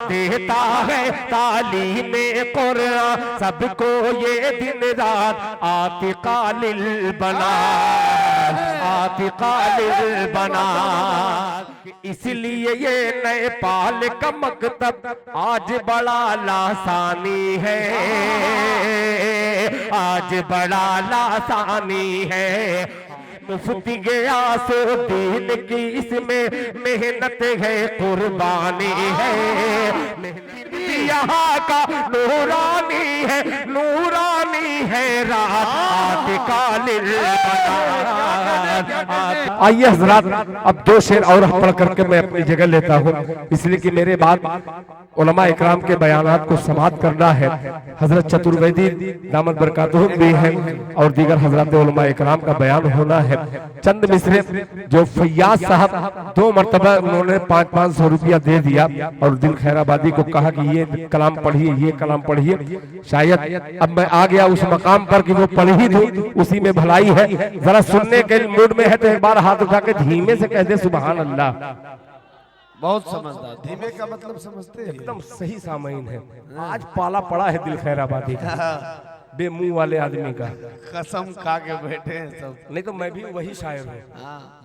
देता है तालीमे कुरान सबको ये दिन रात आतिका लिल बनात, आतिका लिल बनात। इसलिए ये नेपाल का मकतब आज बड़ा लासानी है, आज बड़ा लासानी है। मुफ्ती गयासुद्दीन की इसमें मेहनत है, कुर्बानी है। यहाँ का नूरानी है, नूरानी है रात कालिल बनात। आइए हजरात, अब दो शेर और पढ़ करके मैं अपनी जगह लेता हूँ, इसलिए कि मेरे बाद उलमा इकराम के बयानात को समाप्त करना है। हजरत चतुर्वेदी दामद बरकातुहुम भी हैं और दीगर हजरत उलमा इकराम का बयान होना है। चंद मिसरे जो फैयाज साहब 2 मरतबा उन्होंने 500-500 रुपया दे दिया और दिल खैराबादी को कहा कि ये कलाम पढ़िए, ये कलाम पढ़िए। शायद अब मैं आ गया उस मकाम पर कि वो पढ़ ही दूं, उसी में भलाई है। जरा सुनने के मूड में है तो एक बार हाथ उठा के धीमे से कह दे सुभान अल्लाह। बहुत समझदार, धीमे का मतलब समझते हैं, एकदम सही सामईन है। आज पाला पड़ा है दिल खैराबादी का, बेमुंह वाले आदमी का। कसम खा के बैठे हैं सब। नहीं तो मैं भी वही शायर हूँ,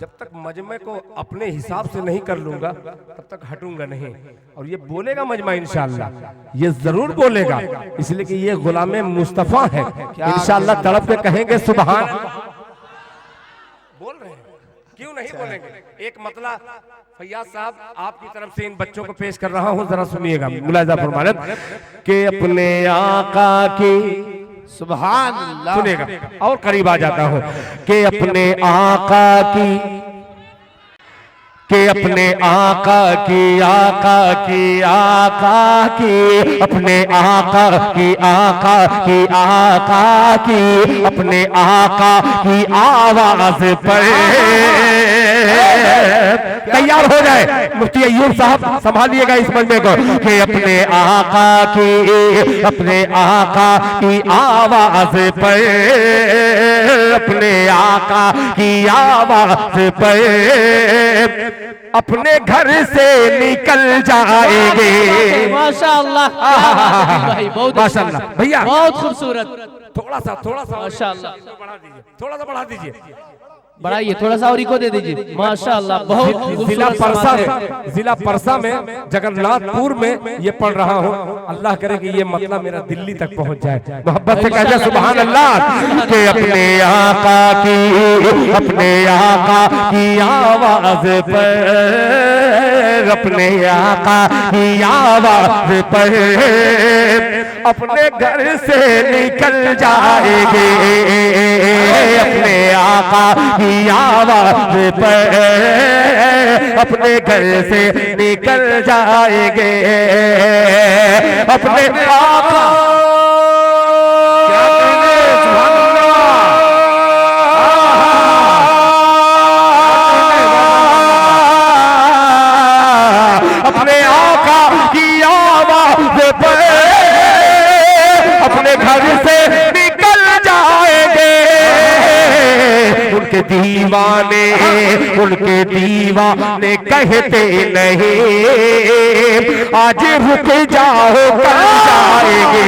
जब तक मजमे को अपने हिसाब से नहीं कर लूंगा तब तक हटूंगा नहीं। और ये बोलेगा मजमा इंशाअल्लाह, ये जरूर बोलेगा, इसलिए कि ये गुलाम मुस्तफा है। इंशाअल्लाह तड़प के कहेंगे सुभान। बोल रहे हैं, क्यों नहीं बोलेंगे। एक मतला फैयाज साहब आपकी तरफ से इन बच्चों को पेश कर रहा हूँ, जरा सुनिएगा। मुलाहिजा फरमाने के अपने आका की सुभान अल्लाह, सुनेगा और करीब आ जाता हूँ कि अपने आका की, के अपने आका की, आका की, आका की, अपने आका की, आका की, आका की, अपने आका की आवाज पर तैयार हो जाए। मुफ्ती अय्यूब साहब संभालिएगा इस मजमे को कि अपने आका की, अपने आका की आवाज पर, अपने आका की आवाज पर अपने घर से निकल जाएंगे। माशाअल्लाह, माशाअल्लाह भैया, बहुत खूबसूरत। थोड़ा सा माशाअल्लाह, बढ़ा दीजिए, थोड़ा सा बढ़ा दीजिए, बढ़ाइए थोड़ा सा और इको दे दीजिए। माशाअल्लाह, बहुत जिला परसा में जगन्नाथपुर में ये पढ़ रहा हूँ। अल्लाह करे कि ये मतलब मेरा दिल्ली तक पहुँच जाए। मोहब्बत से कहते सुभान अल्लाह के अपने आका की, अपने आका की आवाज पर, अपने आका की आवाज पर अपने घर से निकल जाएंगे, अपने आका की आवाज पर अपने घर से निकल जाएंगे, अपने आका। अपने आका की आवाज पर अपने घर से निकल जाएंगे। उनके दीवाने, उनके दीवाने कहते नहीं आज रुक जाओ कल जाएंगे।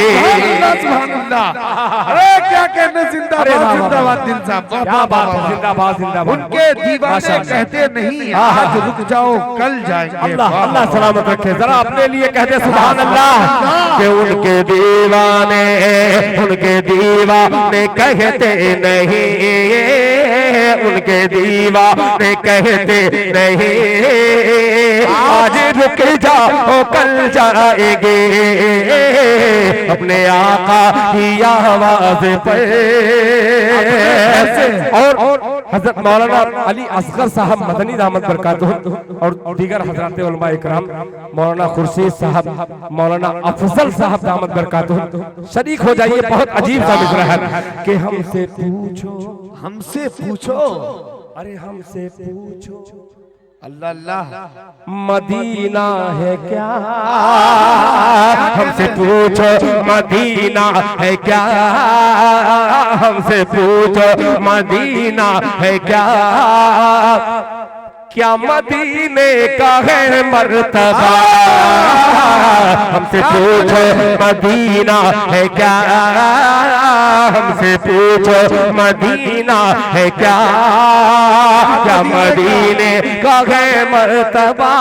अरे क्या कहने, जिंदाबाद जिंदाबाद दिल साहब, क्या बात है, जिंदाबाद जिंदाबाद। उनके दीवाने कहते नहीं आज रुक जाओ कल जाएंगे। अल्लाह अल्लाह सलामत रखे। जरा अपने लिए कहते सुभान अल्लाह कि उनके दीवाने, उनके दीवाने कहते नहीं, उनके दीवाने कहते नहीं आज रुक जाओ कल जाएंगे, अपने आका की आवाज पर। और हजरत मौलाना अली असगर साहब मदनी दामद बरकातुहू और दीगर हजरत उलमा इकराम, मौलाना खुर्शीद साहब, मौलाना अफजल साहब दामद बरकातुहू शरीक हो जाइए। बहुत अजीब सा मिसरा है कि हमसे पूछो, हमसे पूछो, अरे हमसे पूछो अल्लाह अल्लाह मदीना है क्या, हमसे पूछो मदीना है क्या, हमसे पूछो मदीना है क्या। क्या मदीने का है मर्तबा, हमसे पूछो मदीना है क्या, हमसे पूछो मदीना है क्या, क्या मदीने का है मर्तबा,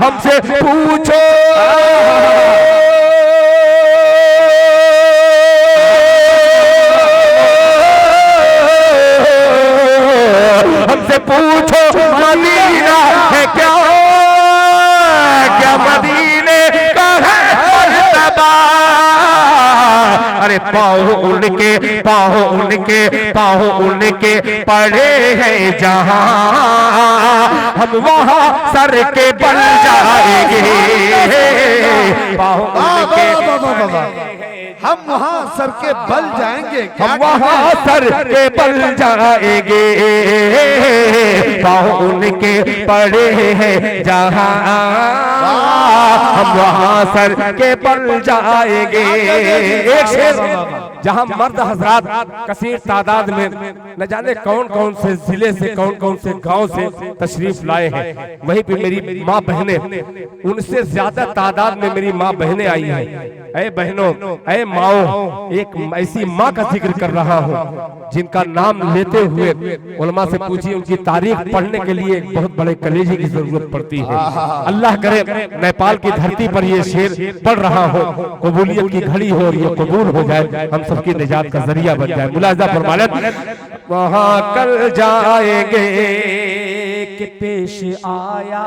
हमसे पूछो हमसे पूछो मदीना है क्या, क्या मदीने का है मर्तबा। अरे पाँव उनके पड़े हैं जहां, हम वहां सर के बल जाएंगे, पाँव उनके हम वहाँ सर के बल जाएंगे, हम वहाँ सर के बल जाएंगे, पाँव उनके पड़े हैं जहाँ, हम वहाँ सर के बल जाएंगे। एक शेर जहाँ मर्द हजरात कसीर तादाद में न जाने कौन कौन से जिले से कौन कौन से गांव से तशरीफ लाए हैं, वहीं पे मेरी माँ बहनें, उनसे ज्यादा तादाद में मेरी माँ बहनें आई हैं। ऐ बहनों, ऐ माओ, एक ऐसी माँ का जिक्र कर रहा हूँ जिनका नाम लेते हुए उलमा से पूछिए, उनकी तारीख पढ़ने के लिए एक बहुत बड़े कलेजे की जरूरत पड़ती है। अल्लाह करे नेपाल की धरती पर ये शेर पढ़ रहा हो, कबूलियत की घड़ी हो और ये कबूल हो जाए, हम सबकी निजात का जरिया बन जाए। मुलाजा फरमालें, वहाँ कल जाएंगे कि पेश आया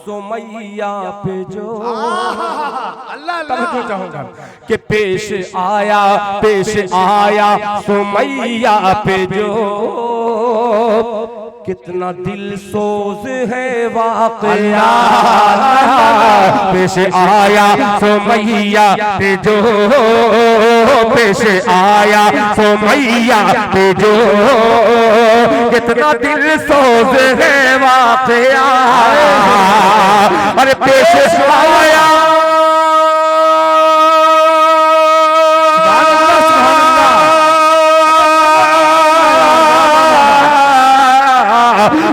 सुमैया पे जो, तवज्जो चाहूंगा कि पेश आया सुमैया पे जो, कितना दिल सोज है वाक़या, पेश आया सुमैया पे जो, पेश आया सुमैया पे जो, कितना दिल सोज है वाक़या, अरे पेश आया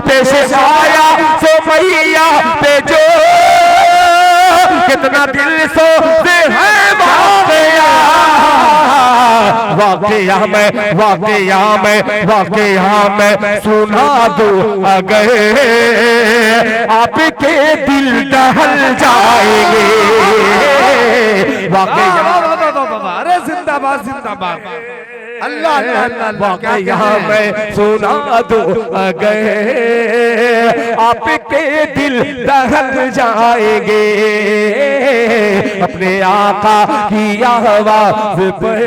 पेश आया सुमैया पे जो, कितना दिल सोज है वाक़या, वाक़या में सुना दो अगर आपके दिल दहल जाएंगे, अरे जिंदाबाद जिंदाबाद, अल्लाह वाक़या में सुना दो अगर आपके दिल दहल जाएंगे, अपने आका की आवाज़ पर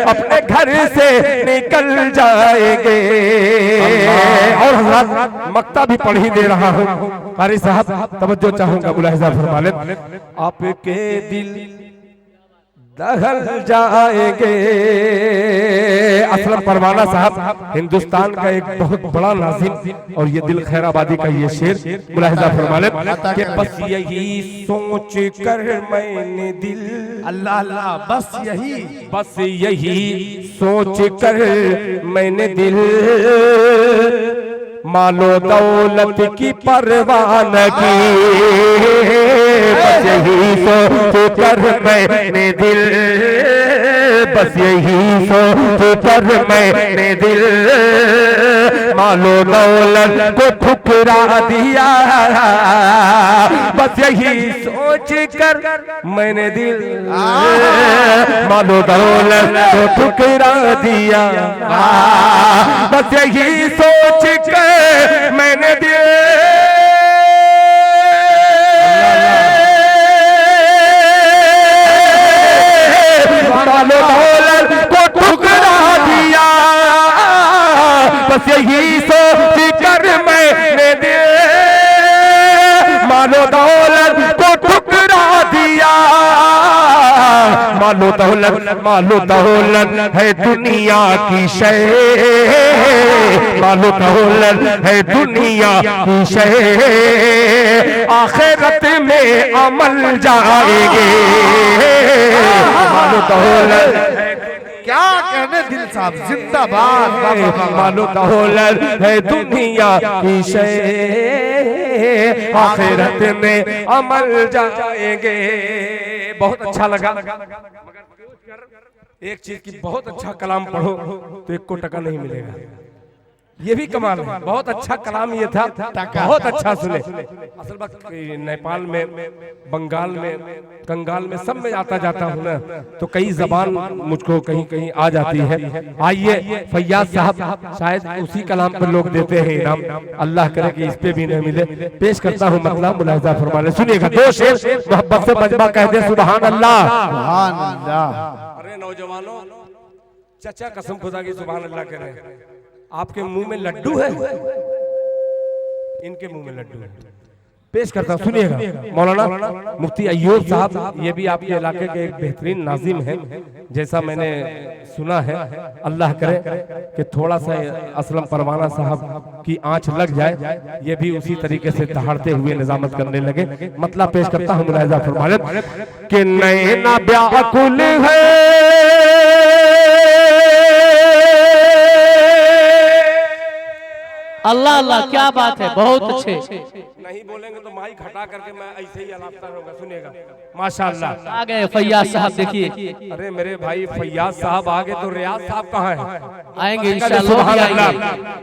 अपने घर से निकल जाएंगे। और हज़रत मक्ता भी पढ़ ही दे रहा हूँ, कारी साहब तवज्जो चाहूंगा, मुलाहिज़ा फरमा लें, आपके दिल दहल जाएंगे। असलम परवाना साहब हिंदुस्तान का एक बहुत बड़ा नाज़िम, और ये दिल खैराबादी का ये शेर मुलाहिज़ा फरमा लें कि बस यही सोच कर मैंने दिल, अल्लाह अल्लाह, बस यही सोच कर मैंने दिल, मालो दौलत की परवाह न की, बस यही सोच कर मैंने दिल, बस यही सोच कर मैंने दिल, मालो दौलत को ठुकरा दिया, बस यही सोच कर मैंने दिल, मालो दौलत को ठुकरा दिया, बस यही सोच कर मैंने दिल, मालो दौलत को ठुकरा दिया, बस यही सोच कर मैंने दिल, मालो दौलत को ठुकरा दिया, मालो दौलत है दुनिया की शय, मालो दौलत है दुनिया की शय, आखिरत में अमल जाएंगे, मालो दौलत है क्या कहने दिल साहब, जिंदाबाद। मालो दौलत है दुनिया की शय, आखिरत में अमल जाएंगे। बहुत अच्छा लगा, एक चीज की बहुत अच्छा कलाम पढ़ो तो एक को टका नहीं मिलेगा। ये भी कमाल है, बहुत अच्छा कलाम ये था, बहुत अच्छा सुने। असल बात नेपाल में, बंगाल में, कंगाल में, सब में आता जाता हूँ ना, तो कई जबान मुझको कहीं कहीं आ जाती है। आइए फैयाज साहब, शायद उसी कलाम पर लोग देते हैं इनाम, अल्लाह करे कि इस पे भी नहीं मिले। पेश करता हूँ मतलब, मुलाहिजा फरमाने। सुनिएगा, दो शेर मोहब्बत से मजमा कह दे सुभान अल्लाह। अरे नौजवानों, चचा कसम खुदा की सुभान अल्लाह कह रहे हैं। आपके मुंह में लड्डू है, इनके मुंह में लड्डू है। पेश करता हूं, सुनिएगा। मौलाना मुफ्ती अय्यूब साहब, ये भी आपके इलाके के एक बेहतरीन नाजिम हैं, जैसा मैंने सुना है। अल्लाह करे कि थोड़ा सा असलम परवाना साहब की आंच लग जाए, ये भी उसी तरीके से दहाड़ते हुए निजामत करने लगे। मतलब पेश करता हूं, मुलाहिजा फरमाने कि नैना व्याकुल है, अल्लाह अल्लाह, क्या बात है, बहुत अच्छे। नहीं बोलेंगे तो माइक हटा करके मैं ऐसे ही अलापता रहूंगा। सुनिएगा, माशाअल्लाह। आ गए फैयाज साहब, देखिए। अरे मेरे भाई फैयाज साहब आ गए तो रियाज साहब कहाँ हैं? आएंगे इंशाअल्लाह।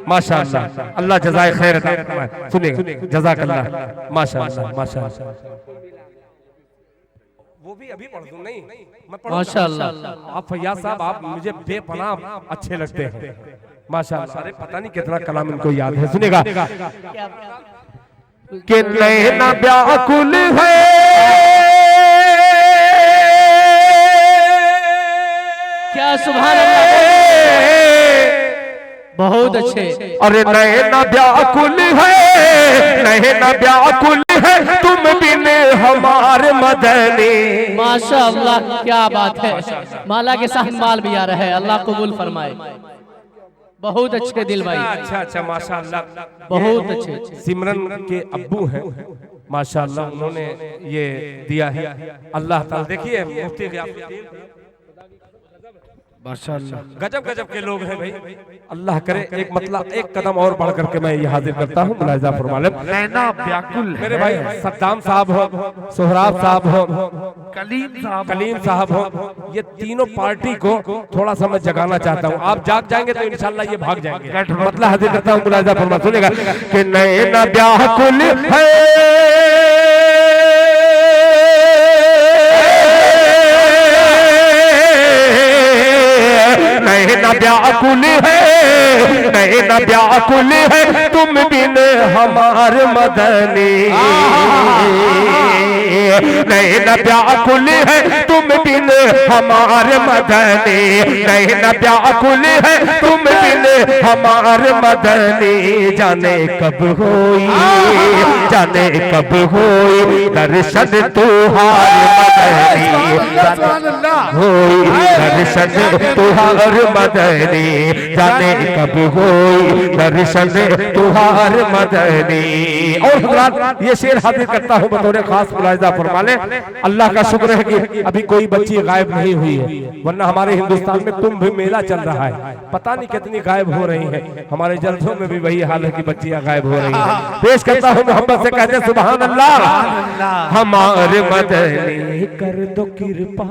माशाअल्लाह, अल्लाह जज़ाए खैर अता फरमाए। सुनिएगा, जज़ाकल्लाह, माशाअल्लाह माशाअल्लाह। वो भी अभी पढ़ दूं? नहीं, मैं पढ़ूंगा माशाअल्लाह। आप फैयाज साहब, आप मुझे बेपनाह अच्छे लगते हैं, माशाअल्लाह। अरे पता नहीं कितना कलाम इनको याद है। सुनेगा कि नैना व्याकुल है, क्या सुभान अल्लाह, बहुत अच्छे। अरे नैना व्याकुल है, नैना व्याकुल है, तुम बिन हमारे मदनी। माशाअल्लाह, क्या बात है। माला के साथ माल भी आ रहा है, अल्लाह कबूल फरमाए। बहुत अच्छे दिल भाई, अच्छा अच्छा, माशाअल्लाह, बहुत अच्छे। सिमरन के अब्बू हैं, माशाअल्लाह, उन्होंने ये दिया है। अल्लाह ताला, देखिए मुफ्ती माशाअल्लाह, गजब गजब के लोग हैं भाई। अल्लाह करे एक मतलब एक कदम और बढ़ करके मैं ये हाजिर करता हूँ, मुलाहिजा फरमाले। नैना व्याकुल मेरे भाई सद्दाम साहब हो, सोहराब साहब हो, कलीम साहब हो, ये तीनों पार्टी को थोड़ा सा मैं जगाना चाहता हूँ। आप जाग जाएंगे तो इंशाल्लाह ये भाग जाएंगे। मतलब हाजिर करता हूँ, मुलाहिजा फरमा। सुनेगा कि नैना व्याकुल है, नैना व्याकुल है, नैना व्याकुल है, तुम बिन हमारे मदनी। नैना व्याकुल है, तुम बिन हमारे मदनी। नैना व्याकुल है, तुम बिन हमारे मदनी। जाने कब होई, जाने कब होई दर्शन तुहार मदनी। होई दर्शन तुहार मदनी, जाने कब होई दर्शन तुहार मदनी। और हज़रात, ये शेर हाजिर करता हूँ बतौर खास, मुलाहिजा फरमा ले। अल्लाह का शुक्र है कि अभी कोई बच्ची गायब नहीं हुई है, वरना हमारे हिंदुस्तान में कुंभ मेला चल रहा है, पता नहीं कितनी गायब हो रही हैं। हमारे जलसों में भी वही हाल है कि बच्चियां गायब हो रही हैं। पेश करता हूँ मोहब्बत से, कहते हैं सुभान अल्लाह। हमारे मदनी कर दो कृपा,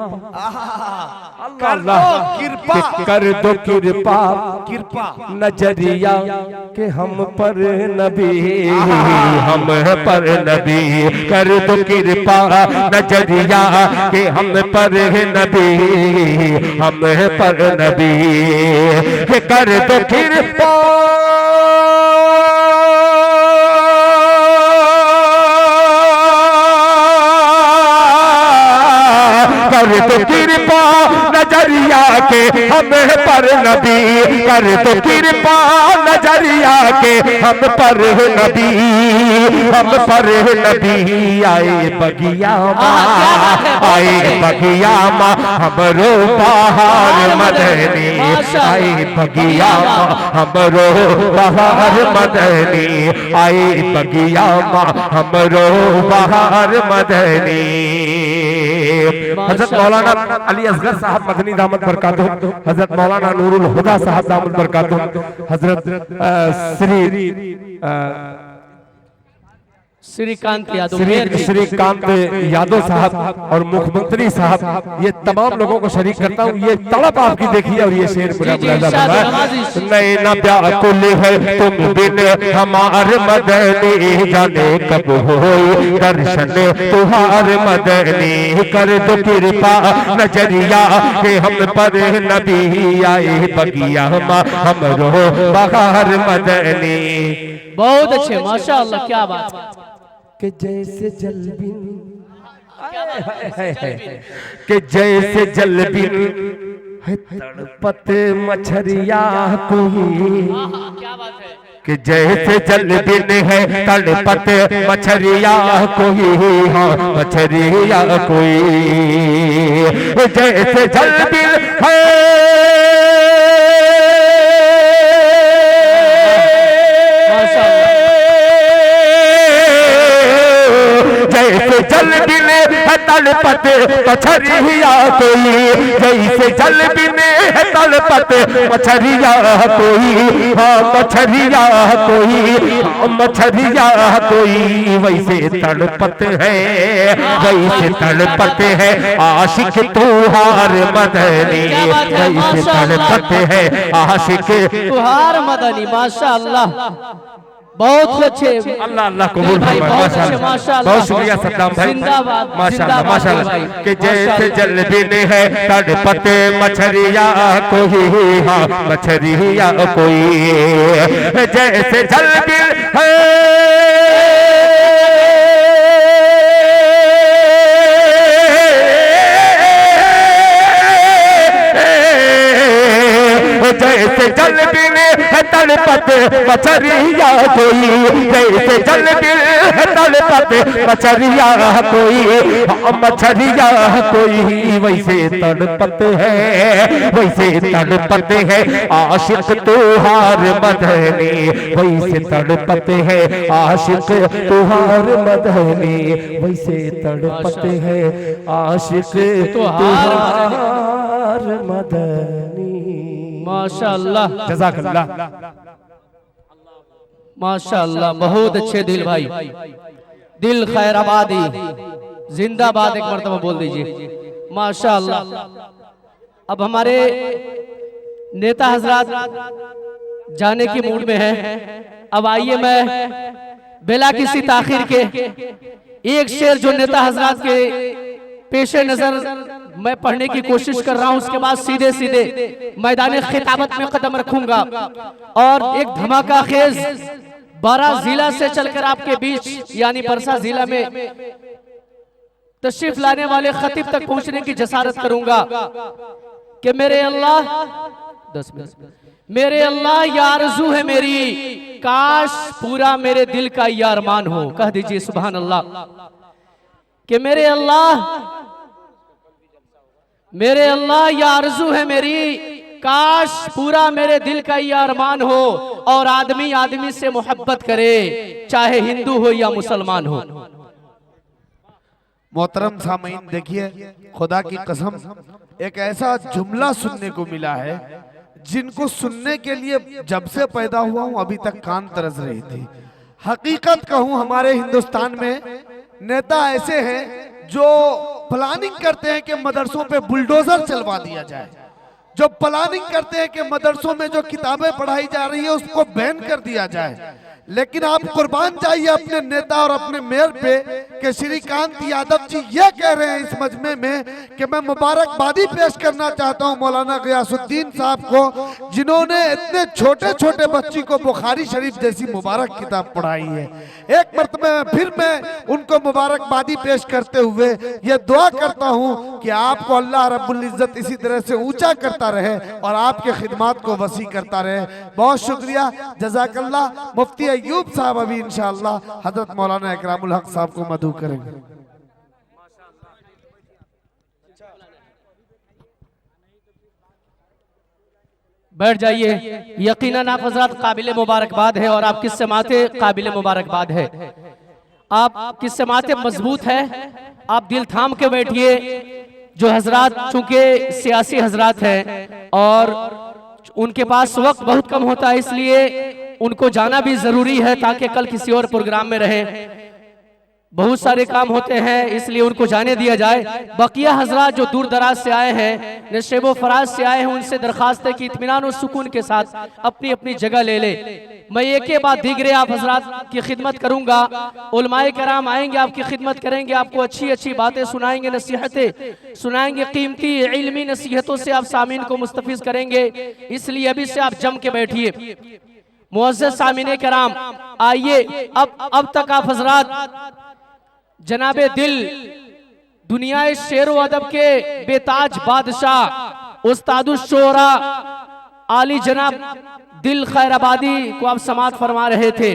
अल्लाह कर दो कृपा, कृपा नजरिया के हम पर नबी, हम पर नबी। कर दो कृपा नजरिया के हम पर नबी, हम पर नबी। कर दो कृपा, कर दो कृपा नजरिया के हम पर नबी। कर दो कृपा नजरिया के हम पर नबी, हम पर नबी। आए बगिया माँ, आए बगिया माँ, हमरो बहार मदनी। आए बगिया माँ, हमरो बहार मदनी। आए बगिया माँ, हमरो बहार मदनी। हज़रत मौलाना अली असगर साहब मदनी मदनी दामद बरकातहू, हजरत मौलाना नूरुल हुदा साहब दामद बरकातहू, हजरत श्रीकांत यादव श्रीकांत यादव साहब और मुख्यमंत्री साहब, ये तमाम लोगों को शरीक करता हूँ। ये तड़प आपकी देखिए और ये शेर नैना व्याकुल है तुम बिन हमार मदनी, जाने कब हो दर्शन तुहार मदनी, कर दो कृपा नजरिया के हम पर नबी आए बगिया हमरो बहार मदनी। बहुत अच्छे, माशाअल्लाह, क्या बात है। कि जैसे जलबिन कि जैसे जलबिन है तड़पत मछरिया कोई, क्या बात है। कि जैसे जलबिन है तड़पत मछरिया कोई, हाँ मछरिया कोई, जैसे जलबिन है जल बिने तड़पत मछरिया कोई, जैसे जल बिने तड़पत मछरिया कोई, हाँ मछरिया कोई, मछरिया कोई, वैसे तड़पत है, वैसे तड़पत है आशिक तुहार मदनी, वैसे तड़पत है आशिक तुहार मदनी। माशाअल्लाह, बहुत अच्छे। अल्लाह अल्लाह कबूल फरमाए, माशाअल्लाह, बहुत शुक्रिया सद्दाम भाई, जिंदाबाद माशाअल्लाह माशाअल्लाह। कि जैसे जलबिन है तड़पत मछरिया कोई, हाँ मछरिया कोई, जैसे जलबिन है जैसे जलबिन है तड़पत मछरिया कोई, जैसे जलबिन है तड़पत मछरिया कोई, मछरिया कोई, वैसे तड़पत है, वैसे तड़पत है आशिक तुहार मदनी, वैसे तड़पत है आशिक तुहार मदनी, वैसे तड़पत है आशिक तुहार मदनी। माशाअल्लाह, जज़ाकल्लाह, माशाअल्लाह, बहुत अच्छे दिल भाई, दिल खैराबादी जिंदाबाद, एक मर्तबा बोल दीजिए माशाअल्लाह। अब हमारे नेता हजरात जाने की मूड में हैं। अब आइए मैं बिला किसी ताखिर के एक शेर जो नेता हजरात के पेशे नजर मैं पढ़ने की कोशिश कर रहा हूं, उसके बाद सीधे सीधे मैदान खिताबत में कदम रखूंगा और एक धमाका खेज 12 जिला से चलकर आपके बीच यानी परसा जिला में तशरीफ लाने वाले खतीब तक पहुंचने की जसारत करूंगा कि मेरे अल्लाह 10 मिनट, मेरे अल्लाह ये आरज़ू है मेरी, काश पूरा मेरे दिल का ये अरमान हो। कह दीजिए सुभान अल्लाह। कि मेरे अल्लाह ये आरज़ू है मेरी, काश पूरा मेरे दिल का ये अरमान हो और आदमी आदमी से मोहब्बत करे, चाहे हिंदू हो या मुसलमान हो। मोहतरम सामीन, देखिए खुदा की कसम एक ऐसा जुमला सुनने को मिला है जिनको सुनने के लिए जब से पैदा हुआ हूं अभी तक कान तरस रही थी। हकीकत कहूं, हमारे हिंदुस्तान में नेता ऐसे हैं जो प्लानिंग करते हैं कि मदरसों पे बुलडोजर चलवा दिया जाए, जो प्लानिंग करते हैं कि मदरसों में जो किताबें पढ़ाई जा रही है उसको बैन कर दिया जाए। लेकिन आप कुर्बान जाइए अपने नेता और अपने मेयर पे कि श्रीकांत यादव जी ये कह रहे हैं इस मजमे में कि मैं मुबारकबादी पेश करना चाहता हूं मौलाना गयासुद्दीन साहब को, जिन्होंने इतने छोटे छोटे बच्ची को बुखारी शरीफ जैसी मुबारक किताब पढ़ाई है। एक मरतबा फिर मैं उनको मुबारकबादी पेश करते हुए ये दुआ करता हूं कि आपको अल्लाह रब्बुल इज्जत इसी तरह से ऊंचा करता रहे और आपके खिदमात को वसी करता रहे। बहुत शुक्रिया, जज़ाकल्लाह। मुफ्ती अय्यूब साहब अभी इंशाअल्लाह हजरत मौलाना इकरामुल हक साहब को मदू करेंगे। बैठ जाइए। यकीनन आप हजरत काबिल मुबारकबाद है और आप किस समाते काबिल मुबारकबाद है। आप किस समाते मजबूत है, आप दिल थाम के बैठिए। जो हजरात चूंकि सियासी हजरात हैं और उनके पास वक्त बहुत कम होता है, इसलिए उनको जाना भी जरूरी है ताकि कल किसी और प्रोग्राम में रहें। बहुत सारे काम होते हैं इसलिए उनको जाने दिया जाए। बकिया हजरात जो दूर दराज से आए हैं, नशेबो फराज से आए हैं, उनसे दरखास्त है कि इत्मीनान और सुकून के साथ अपनी अपनी जगह ले ले। मैं एक के बाद दीगरे आप हजरात की खिदमत करूंगा। उलमाए कराम आएंगे, आपकी खिदमत करेंगे, आपको अच्छी अच्छी बातें सुनाएंगे, नसीहतें सुनाएंगे, कीमती इल्मी नसीहतों से आप सामीन को मुस्तफिज करेंगे। इसलिए अभी से आप जम के बैठिए। मुअज़्ज़ज़ सामीने कराम, आइए अब तक आप हजरात जनाबे दिल दुनिया शेर व अदब के बेताज बादशाह उस्तादुश शोरा आली जनाब दिल खैराबादी को आप समाअत फरमा रहे थे।